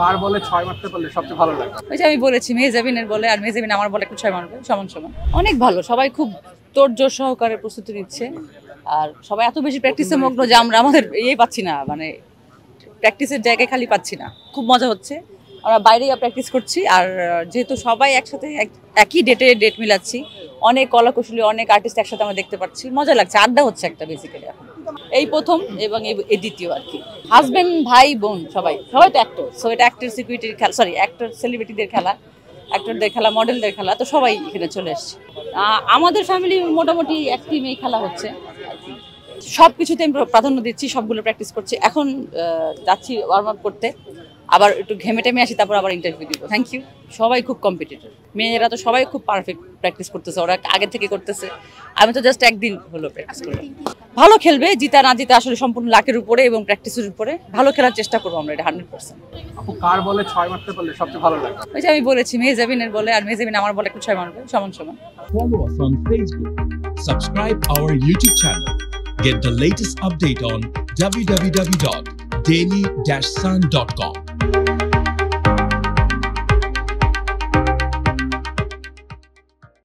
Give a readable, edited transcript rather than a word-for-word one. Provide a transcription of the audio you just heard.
কার বলে 6 মারতে পারলে সবচেয়ে ভালো লাগে? ওই যে আমি বলেছি মেহজাবিনের বলে, আর মেহজাবিন আমার বলে একটু 6 মারবে সমান সমান। অনেক ভালো, সবাই খুব তোড়জোড় সহকারে প্রস্তুতি নিচ্ছে। আর সবাই এত বেশি প্র্যাকটিসে মগ্ন যে আমরা আমাদের পাচ্ছি না, মানে প্র্যাকটিসের জায়গায় খালি পাচ্ছি না। খুব মজা হচ্ছে, আমরা বাইরেই প্র্যাকটিস করছি। আর যেহেতু সবাই একসাথে একই ডেট মিলাচ্ছি, অনেক কলাকুশলী অনেক আর্টিস্ট একসাথে আমরা দেখতে পাচ্ছি, মজা লাগছে, আড্ডা হচ্ছে একটা বেসিক্যালি। এখন এই প্রথম এবং এই দ্বিতীয় আর কি। হাজবেন্ড ভাই বোন সবাই তো অ্যাক্টর, সো এটা অ্যাক্টর সিকিউরিটির খেলা, সরি অ্যাক্টর সেলিব্রিটিদের খেলা, অ্যাক্টরদের খেলা, মডেলদের খেলা, তো সবাই এখানে চলে এসছে। আমাদের ফ্যামিলি মোটামুটি এক টিমেই খেলা হচ্ছে। সব কিছুতে আমি প্রাধান্য দিচ্ছি, সবগুলো প্র্যাকটিস করছি। এখন যাচ্ছি ওয়ার্ম আপ করতে, আবার একটু ঘেমে টেমে আসি, তারপর আবার ইন্টারভিউ দিব। Thank you. সবাই খুব কম্পিটিটর, মেয়েরা তো সবাই খুব পারফেক্ট প্র্যাকটিস করতেছে, ওরা আগে থেকে করতেছে। আমি তো জাস্ট একদিন হলো প্র্যাকটিস করলাম। ভালো খেলবে, জিতা না জিতা আসলে সম্পূর্ণ লাকের উপরে এবং প্র্যাকটিসের উপরে। ভালো খেলার চেষ্টা করবো আমরা, এটা 100%। আপু কার বলে 6 মারতে পারলে সবচেয়ে ভালো লাগে? ওই যে আমি বলেছি মেহজাবিনের বলে, আর মেহজাবিন আমার বলে একটু 6 মারবে সমান সমান। Follow us on Facebook. Subscribe our YouTube channel. Get the latest update on www.daily-sun.com.